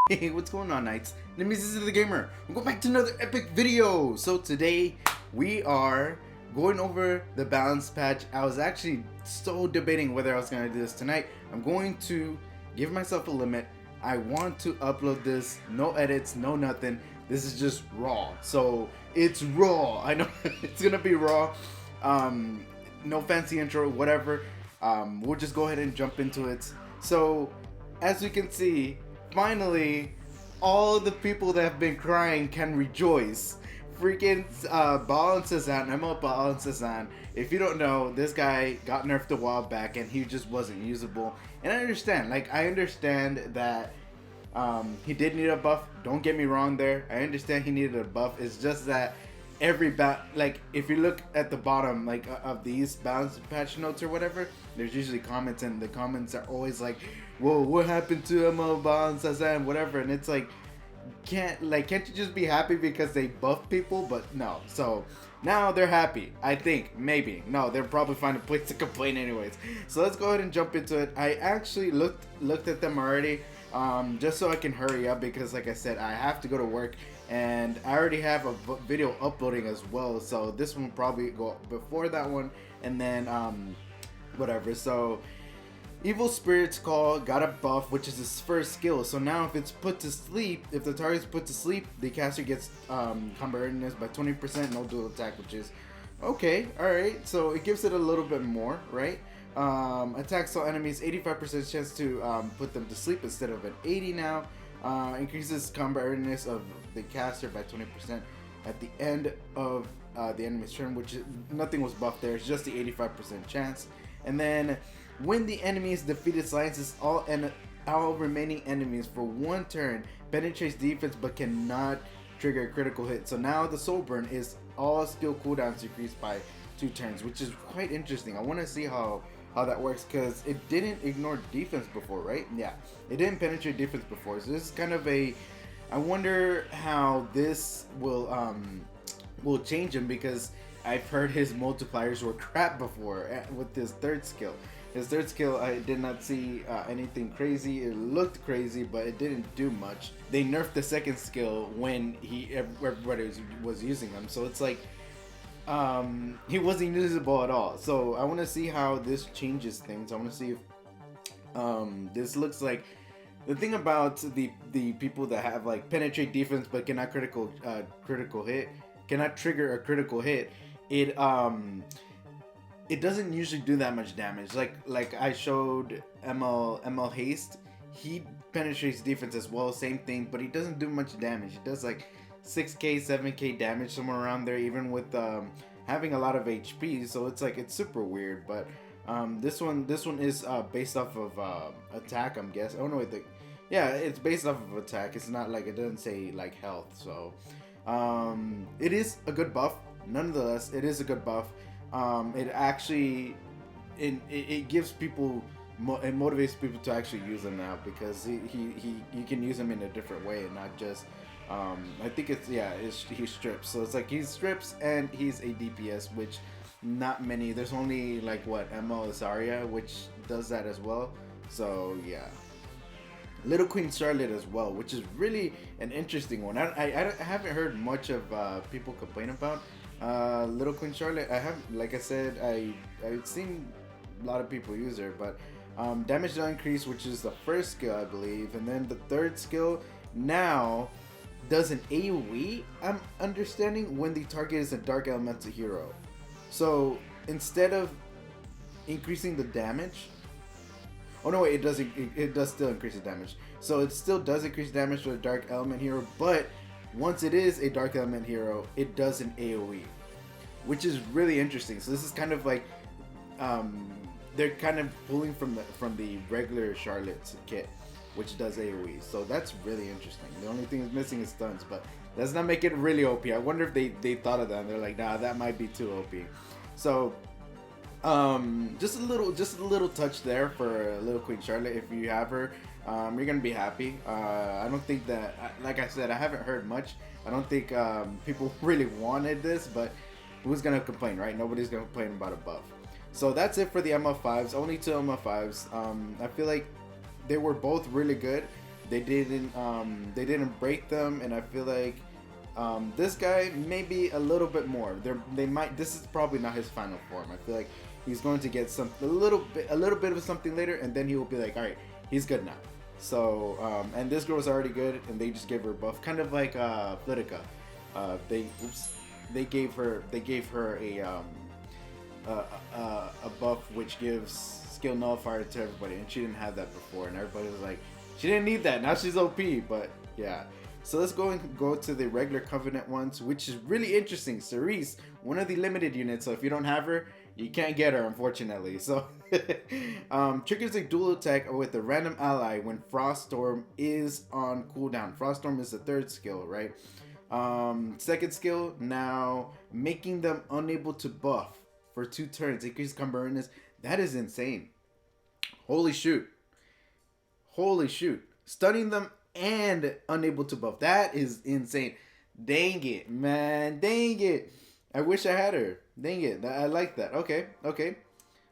Hey, what's going on, Knights? This is the Gamer. We're going back to another epic video. So today we are going over the balance patch. I was actually so debating whether I was going to do this tonight. I'm going to give myself a limit. I want to upload this, no edits, no nothing. This is just raw. So it's raw. I know it's gonna be raw. No fancy intro, whatever. We'll just go ahead and jump into it. So as you can see, finally, all the people that have been crying can rejoice. Freaking Ball and Cezanne, Emma Ball and Cezanne. If you don't know, this guy got nerfed a while back and he just wasn't usable. And I understand, I understand that he did need a buff. Don't get me wrong there. I understand he needed a buff. It's just that if you look at the bottom of these balance patch notes or whatever, there's usually comments, and the comments are always like, whoa, what happened to Emma Balance and whatever, and it's like, can't you just be happy because they buff people? But no. So now they're happy, I think. Maybe no, they'll probably find a place to complain anyways. So let's go ahead and jump into it. I actually looked at them already, just so I can hurry up, because like I said, I have to go to work and I already have a video uploading as well, so this one will probably go before that one, and then whatever. So Evil Spirit's Call got a buff, which is his first skill. So now if it's put to sleep, if the target's put to sleep, the caster gets combat readiness by 20%, no dual attack, which is okay. Alright, so it gives it a little bit more, right? Attacks all enemies, 85% chance to put them to sleep instead of an 80 now. Increases combat readiness of the caster by 20% at the end of the enemy's turn, which nothing was buffed there. It's just the 85% chance. And then when the enemy is defeated, silences all remaining enemies for one turn, penetrates defense but cannot trigger a critical hit. So now the soul burn is all skill cooldowns decreased by 2 turns, which is quite interesting. I want to see how that works, because it didn't ignore defense before, right? Yeah, it didn't penetrate defense before. So this is kind of I wonder how this will change him, because I've heard his multipliers were crap before with his third skill. His third skill, I did not see anything crazy. It looked crazy, but it didn't do much. They nerfed the second skill when everybody was using them, so it's like he wasn't usable at all. So I want to see how this changes things. I want to see if this looks like the thing about the people that have penetrate defense but cannot cannot trigger a critical hit. It doesn't usually do that much damage. Like I showed ML Haste, he penetrates defense as well, same thing, but he doesn't do much damage. He does 6k 7k damage, somewhere around there, even with having a lot of HP. So it's super weird. But this one is based off of attack, I'm guessing. Oh no, yeah, it's based off of attack. It's not it doesn't say health. So it is a good buff. Nonetheless, it is a good buff. It actually it gives people, it motivates people to actually use him now, because you can use him in a different way and not just I think he strips. So it's he strips and he's a DPS, which not many, there's only ML Azaria, which does that as well. So yeah, Little Queen Charlotte as well, which is really an interesting one. I haven't heard much of people complain about Little Queen Charlotte. I have, like I said, I've seen a lot of people use her, but damage down increase, which is the first skill, I believe, and then the third skill now does an AoE, I'm understanding, when the target is a dark elemental hero. So instead of increasing the damage, oh no, wait, it does still increase the damage. So it still does increase damage for a dark element hero, but once it is a dark element hero, it does an AoE, which is really interesting. So this is kind of they're kind of pulling from the regular Charlotte's kit, which does AoE. So that's really interesting. The only thing is missing is stuns, but does not make it really OP. I wonder if they thought of that and they're like, nah, that might be too OP. So just a little touch there for Little Queen Charlotte. If you have her, you're gonna be happy. I don't think that, like I said, I haven't heard much. I don't think people really wanted this, but who's gonna complain, right? Nobody's gonna complain about a buff. So that's it for the ML5s. Only 2 ML5s. I feel like they were both really good. They didn't break them, and I feel like this guy maybe a little bit more. They might. This is probably not his final form. I feel like he's going to get a little bit of something later, and then he will be like, all right, he's good now. So and this girl was already good, and they just gave her a buff, kind of like Flitica. They gave her a buff which gives skill nullifier to everybody, and she didn't have that before, and everybody was like, she didn't need that. Now she's OP, but yeah. So let's go to the regular Covenant ones, which is really interesting. Cerise, one of the limited units, so if you don't have her, you can't get her, unfortunately. So triggers a dual attack with a random ally when Froststorm is on cooldown. Froststorm is the third skill, right? Second skill, now making them unable to buff for 2 turns. Increase combat awareness. That is insane. Holy shoot. Holy shoot. Stunning them and unable to buff. That is insane. Dang it, man. Dang it. I wish I had her. Dang it. I like that. Okay.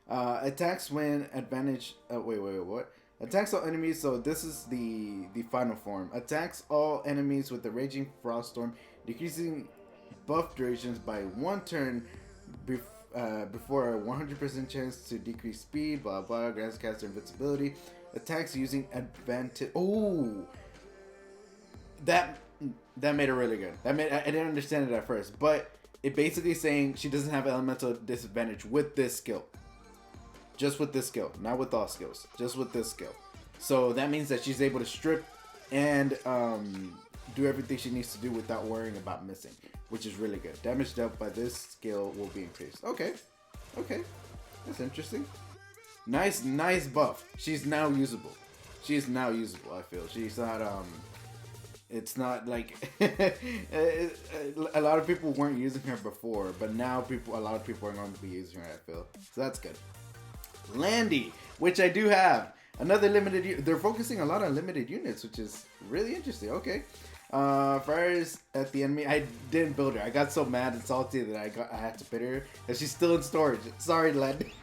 Attacks when advantage. Wait. What? Attacks all enemies. So this is the final form. Attacks all enemies with the Raging Froststorm, decreasing buff durations by 1 turn before a 100% chance to decrease speed. Blah blah. Grants caster invincibility. Attacks using advantage. Oh, that made it really good. I didn't understand it at first, but it basically saying she doesn't have elemental disadvantage with this skill. Just with this skill, not with all skills. Just with this skill. So that means that she's able to strip and do everything she needs to do without worrying about missing, which is really good. Damage dealt by this skill will be increased. Okay, that's interesting. Nice buff. She's now usable. I feel she's not it's not like a lot of people weren't using her before, but now a lot of people are going to be using her, I feel. So that's good. Landy, which I do have. Another limited. They're focusing a lot on limited units, which is really interesting. Okay. Fires at the enemy. I didn't build her. I got so mad and salty that I had to pit her, and she's still in storage. Sorry, Landy.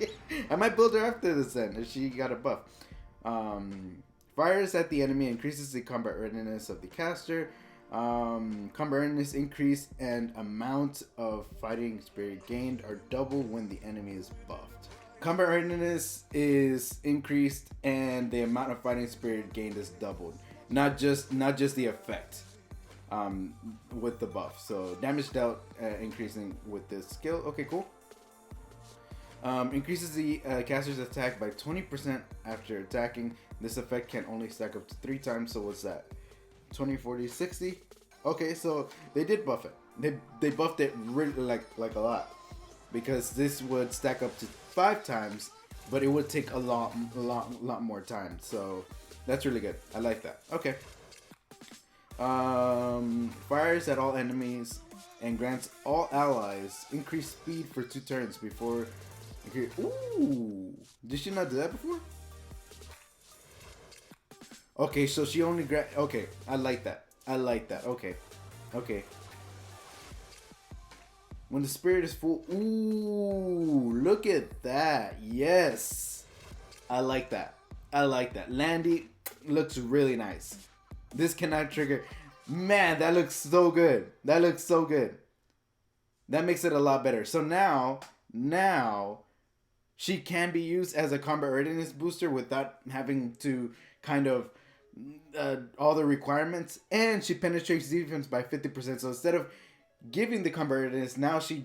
I might build her after this then if she got a buff. Fires at the enemy, increases the combat readiness of the caster. Combat readiness increase and amount of fighting spirit gained are double when the enemy is buffed. Combat readiness is increased and the amount of fighting spirit gained is doubled. Not just the effect. With the buff. So damage dealt increasing with this skill. Okay, cool. Increases the caster's attack by 20% after attacking. This effect can only stack up to 3 times. So what's that? 20, 40, 60. Okay, so they did buff it. They buffed it really like a lot, because this would stack up to 5 times, but it would take a lot more time. So that's really good. I like that. Okay. Fires at all enemies and grants all allies increased speed for 2 turns before. Okay. Ooh, did she not do that before? Okay, so she only okay, I like that. Okay. When the spirit is full. Ooh, look at that. Yes, I like that. Landy looks really nice. This cannot trigger. Man, that looks so good. That makes it a lot better. So now she can be used as a combat readiness booster without having to kind of all the requirements, and she penetrates defense by 50%. So instead of giving the combat readiness, now she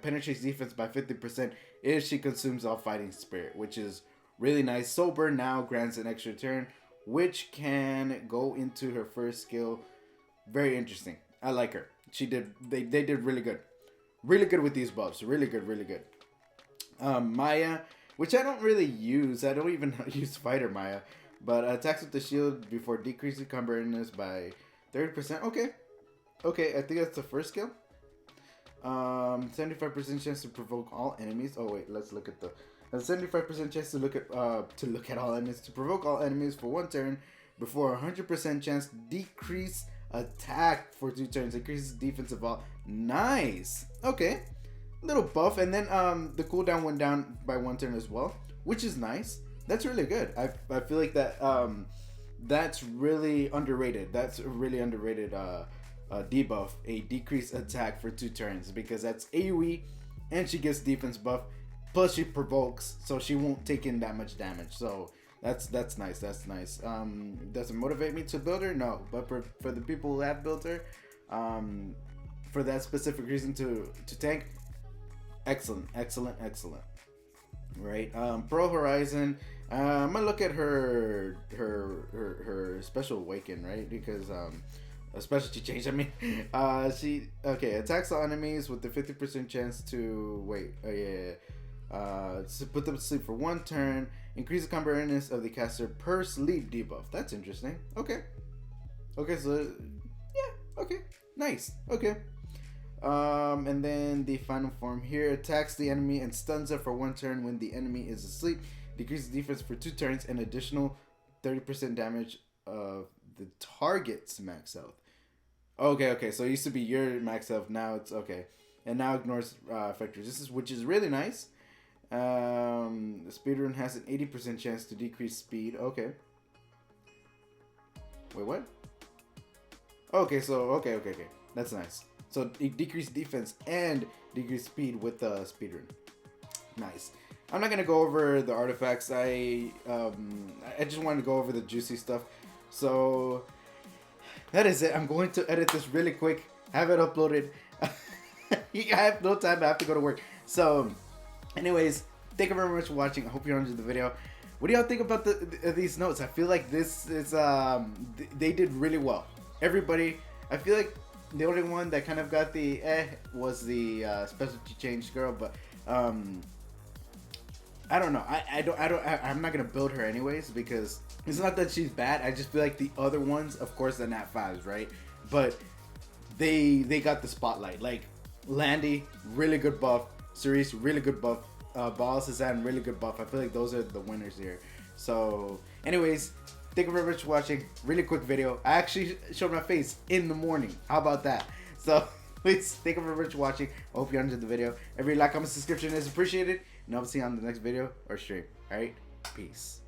penetrates defense by 50% if she consumes all fighting spirit, which is really nice. Sober now grants an extra turn, which can go into her first skill. Very interesting. I like her. They did really good with these buffs. Really good. Maya, which I don't really use. I don't even use Fighter Maya, but attacks with the shield before decreasing combat readiness by 30%. Okay, I think that's the first skill. 75% chance to provoke all enemies. Oh wait, let's look at the 75% chance to look at all enemies, to provoke all enemies for 1 turn before 100% chance decrease attack for 2 turns, increases defense of all. Nice. Okay, little buff, and then the cooldown went down by 1 turn as well, which is nice. That's really good. I feel like that that's really underrated. That's a really underrated debuff, a decreased attack for 2 turns, because that's AoE and she gets defense buff, plus she provokes, so she won't take in that much damage. So that's nice. That's nice. Does it motivate me to build her? No, but for the people who have built her, for that specific reason to tank, excellent. Right. Pearl Horizon. I'm gonna look at her special awaken, right? Because a specialty change. I mean, she attacks all enemies with the 50% chance to wait. To put them to sleep for 1 turn. Increase the combat awareness of the caster per sleep debuff. That's interesting. Okay, so yeah, okay, nice. Okay. And then the final form here attacks the enemy and stuns it for 1 turn when the enemy is asleep. Decreases defense for 2 turns and additional 30% damage of the target's max health. Okay. So it used to be your max health. Now it's okay, and now ignores effectors. Which is really nice. The speedrun has an 80% chance to decrease speed. Okay. Wait, what? Okay. That's nice. So decrease defense and decrease speed with the speedrun. Nice. I'm not gonna go over the artifacts. I just wanted to go over the juicy stuff. So that is it. I'm going to edit this really quick. Have it uploaded. I have no time. I have to go to work. So, anyways, thank you very much for watching. I hope you enjoyed the video. What do y'all think about these notes? I feel like this is they did really well. Everybody. I feel like the only one that kind of got the was the specialty change girl, but I don't know. I'm not gonna build her anyways, because it's not that she's bad. I just feel like the other ones, of course, the Nat 5s, right? But they got the spotlight. Like Landy, really good buff. Cerise, really good buff. Ball Cezanne, really good buff. I feel like those are the winners here. So, anyways, thank you very much for watching. Really quick video. I actually showed my face in the morning. How about that? So, please, thank you very much for watching. I hope you enjoyed the video. Every like, comment, subscription is appreciated. And I'll see you on the next video or stream. Alright? Peace.